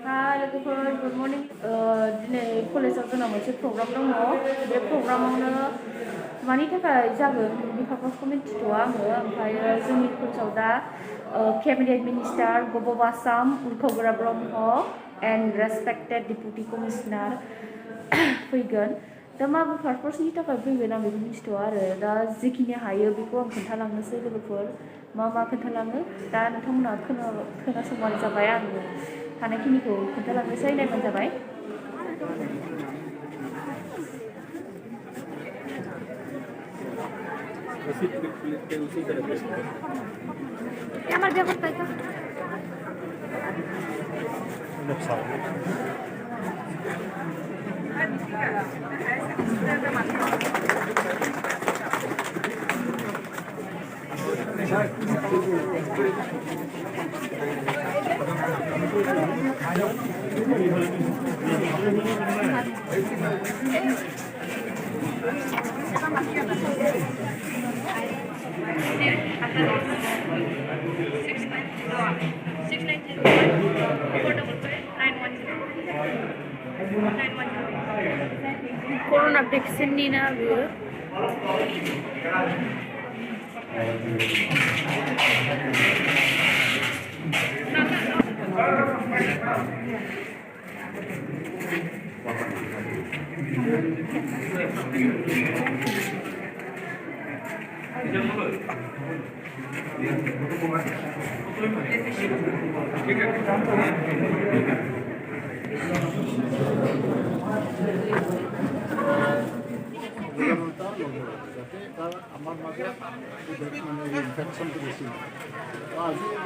लोगोफोर good morning दिनै कलेजाव जोंना मोनसे प्रग्राम दङ बे प्रग्रामावनो मानि थाखाय जागोन बिनि पारपसखौ मिन्थिथ'आ आङो ओमफ्राय जोंनि कलेजाव दा केबिनेट मिनिस्टार गबब आसाम उर्खगोरा ब्रह्म एन्ड रेसपेक्टेड डिपुटि कमिशनार फैगोन दा माबे पारपसनि थाखाय फैगोन आं बेखौ मिन्थिथ'आ आरो दा जिखिनि हायो बेखौ आं खोन्थालांनोसै लोगोफोर मा खोन्थालाङो दा नोंथांमोना खोनासंबानो जाबाय आं हानायखिनिखौ खोन्थालांनोसै नायबानो जाबाय Corona vaccine ni na bu. Infection to the skin. As you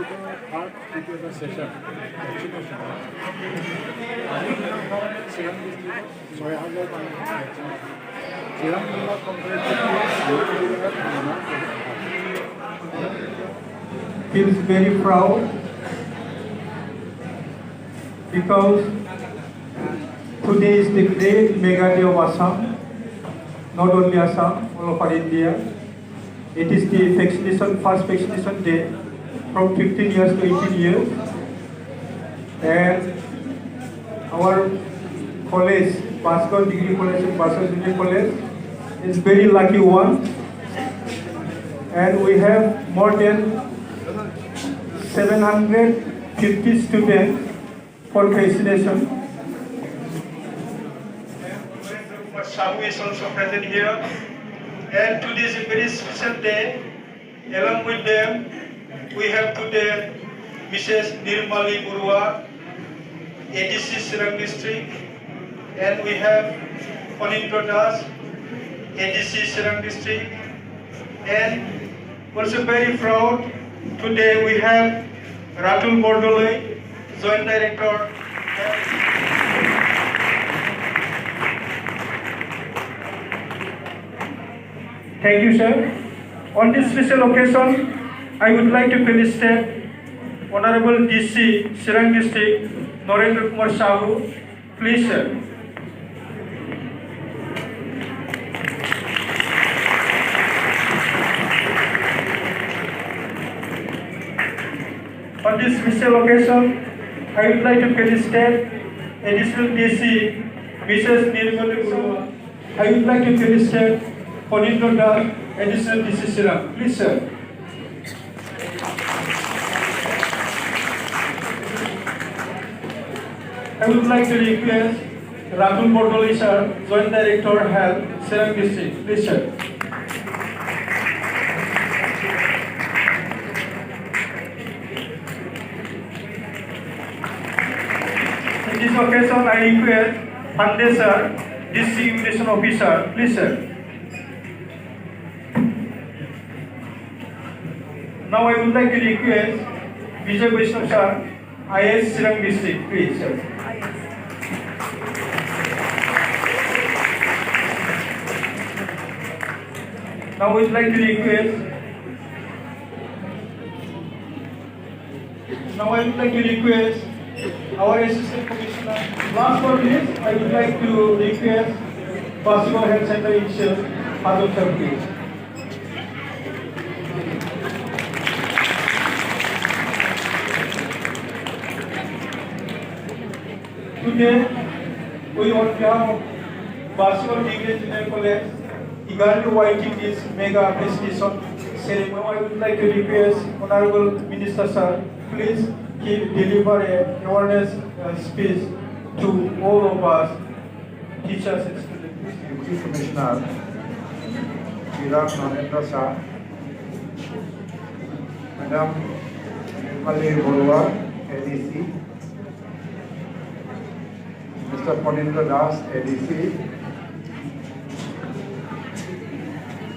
part into the session, vaccination. Serum district, soy hundred serum feels very proud because today is the great mega day of Assam, not only Assam, all over India. It is the first vaccination day from 15 years to 18 years. And our college, Bhaskar Degree College and Bhaskar Junior College, is very lucky one. And we have more than 750 students for vaccination. Sahu is also present here. And today is a very special day. Along with them, we have today Mrs. Nirmali Burwa, ADC Serang District, and we have Panindra Das, ADC Serang District, and also very proud, today we have Ratul Bordoloi, Joint Director. Thank you, sir. On this special occasion, I would like to felicitate Honorable DC, Serang District, Narendra Kumar Sahu. Please, sir. On this special occasion, I would like to felicitate Additional DC, Mrs. Nirmala Burwa. I would like to felicitate Panindra Das, Additional DC Serang. Please, sir. I would like to request Ratul Bordoloi, sir, Joint Director Health, Serang District. Please, sir. In this occasion, I request Pandey, sir, District Immunization Officer. Please, sir. Now I would like to request Vijay Vaishnav, sir, IS Serang District. Please, sir. Now I would like to request our Assistant Commissioner. Last but not least, I would like to request Bhaskar Health Center itself, Hadar sir, please. Today, we on behalf of Basio Degree Junior College, eagerly awaiting this mega appreciation ceremony. I would like to request Honorable Minister Sir, please deliver a awareness speech to all of us, teachers and students. Deputy Commissioner Chirag Narendra Shah, Madam Nirmali Borua, ADC, Mr. Ponindra Das, ADC,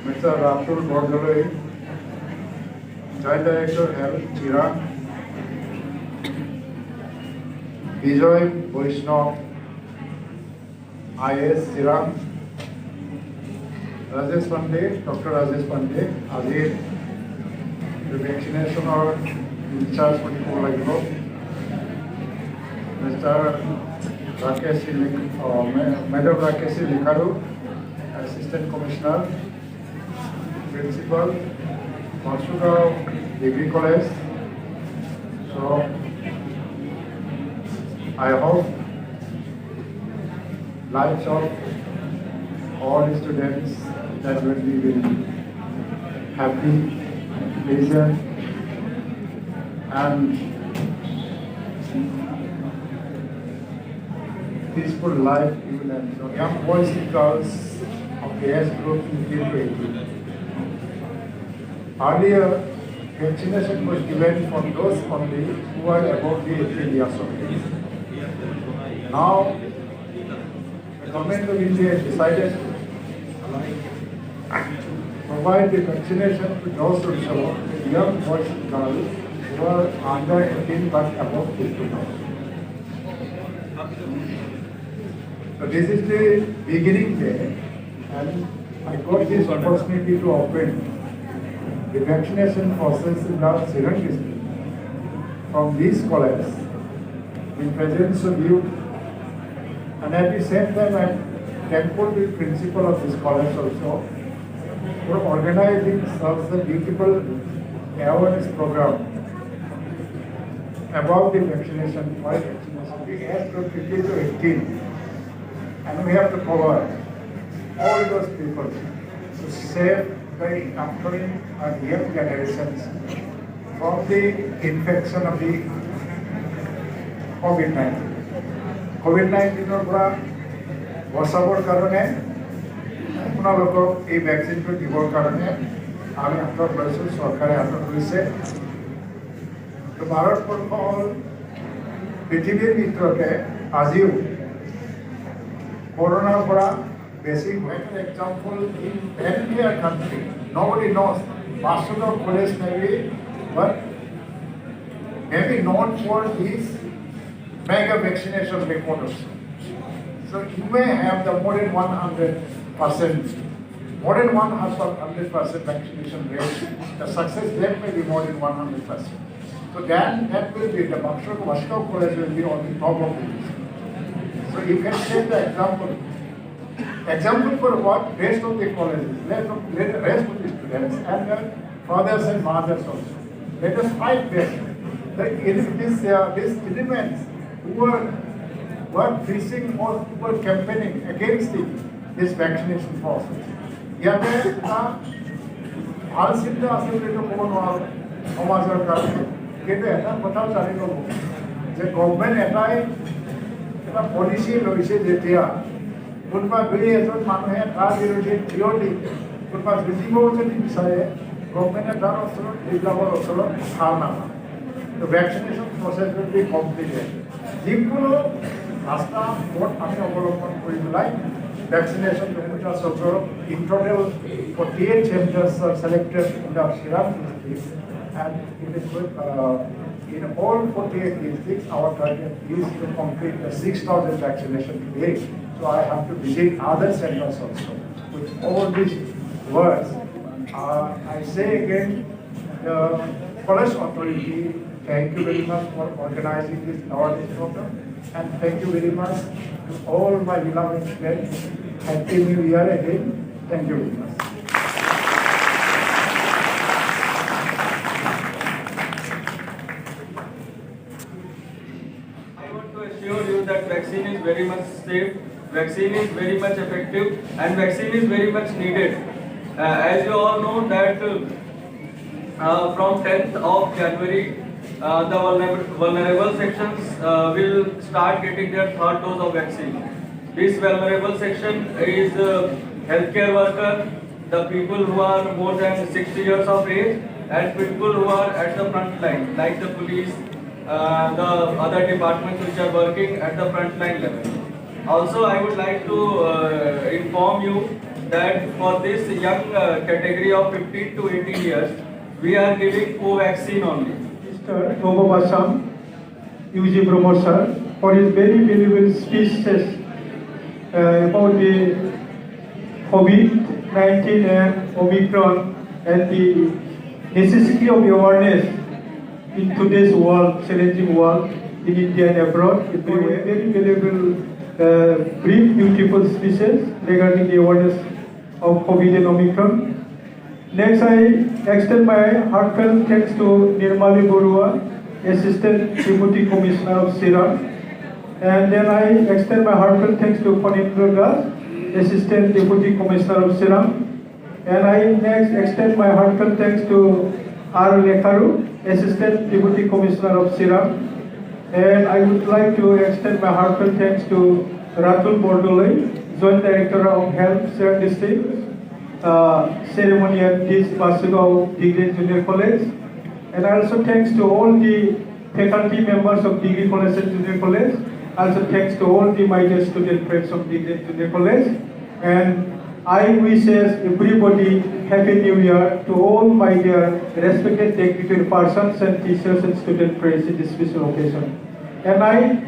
Mr. Ratul Bordoloi, Joint Director Health, Chirag, Bijoy Vaishnav, IS Chirag, Rajesh Pandey, Dr. Rajesh Pandey, Azir, the vaccination or in charge for the Mr. Rakesh, Madam Rakesh Likharu, Assistant Commissioner, Principal, Masuda Degree College. So, I hope lives of all students that will be happy, pleasant, and peaceful life even and so young boys and girls of the age group 15 to 18. Earlier, vaccination was given for those only who are above the 18 years of age. Now, the government of India has decided to provide the vaccination to those also, the young boys and girls who are under 18 but above 15. So this is the beginning day, and I got this opportunity to open the vaccination process in our Sirang district from these colleges in presence of you. And at the same time, I'm thankful to the principal of this college also for organizing such a beautiful awareness program about the vaccination, why vaccination. We have from 15 to 18, and we have to cover all those people to save the upcoming and young generations from the infection of the COVID-19. COVID-19 পৰা বচাবৰ কাৰণে আপোনালোকক এই ভ্যাকচিনটো দিবৰ কাৰণে আমি হাতত লৈছোঁ, চৰকাৰে হাতত লৈছে। তো ভাৰতবৰ্ষ হ'ল পৃথিৱীৰ ভিতৰতে আজিও কৰোনাৰ পৰা বেছি ভয়ংকৰ example in entire country. Nobody knows. Basudar College may be known for his mega vaccination record. So you may have the more than 100%, more than 100% vaccination rate. The success rate may be more than 100%. So that will be the Basudar College will be on the top of the list. So you can take the example. Example for what? Rest of the colleges, rest of the students, and their fathers and mothers also. Let us fight this. These elements who were preaching or who were campaigning against this vaccination process. ইয়াতে ভাল চিন্তা আছিল এইটো ক'ব নোৱাৰোঁ সমাজৰ কাৰণে, কিন্তু এটা কথা জানি ল'ব যে গভৰ্ণমেণ্ট এটা পলিচি লৈছে যেতিয়া কোনোবা দুই এজন মানুহে তাৰ বিৰোধী থিয় দি কোনোবা বুজিবও যদি বিচাৰে গভৰ্ণমেণ্টে তাৰ ওচৰত এইবিলাকৰ ওচৰত হাৰ নাপায়। তো vaccination process will be completed. যিকোনো রাস্তা পথ আমি অবলম্বন কৰি পেলাই vaccination 2017 in total 48 centers are selected in the Sirang district, and in all 48 districts our target is to complete the 6,000 vaccination today. So I have to visit other centers also. With all these words, I say again, the college authority, thank you very much for organizing this awareness program, and thank you very much to all my beloved friends. Happy New Year again. Thank you very much. I want to to assure you that vaccine is very much safe, vaccine is very much effective, and vaccine is very much needed. As you all know that from 10th of January, the vulnerable sections will start getting their third dose of vaccine. This vulnerable section is healthcare worker, the people who are more than 60 years of age, and people who are at the front line, like the police, the other departments which are working at the front line level. Also, I would like to inform you that for this young category of 15 to 18 years, we are giving Covaxin only. Mr. Nobobasam, UG Bromo sir, for his very valuable speeches about the COVID-19 and Omicron and the necessity of awareness in today's world, challenging world, in India and abroad. It was a very valuable, brief, beautiful speeches regarding the awareness of COVID and Omicron. Next, I extend my heartfelt thanks to Nirmali Borua, Assistant Deputy Commissioner of SIRAM. And then I extend my heartfelt thanks to Phanindra Das, Assistant Deputy Commissioner of SIRAM. And I next extend my heartfelt thanks to R. Lekharu, Assistant Deputy Commissioner of SIRAM. And I would like to extend my heartfelt thanks to Ratul Bordoloi, Joint Director of Health, Sir District, ceremony at this Basugao Degree and Junior College. And also thanks to all the faculty members of Degree College and Junior College. Also thanks to all the my dear student friends of Degree and Junior College. And I wish everybody Happy New Year to all my dear respected dignitary persons and teachers and student friends in this special occasion. And I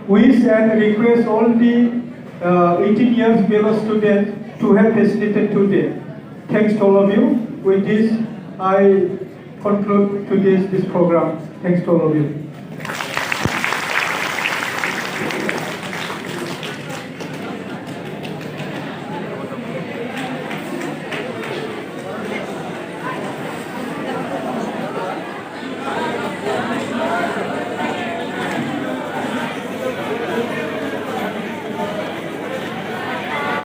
wish and request all the 18 years below students to have facilitated today. Thanks to all of you. With this, I conclude today's this program. Thanks to all of you.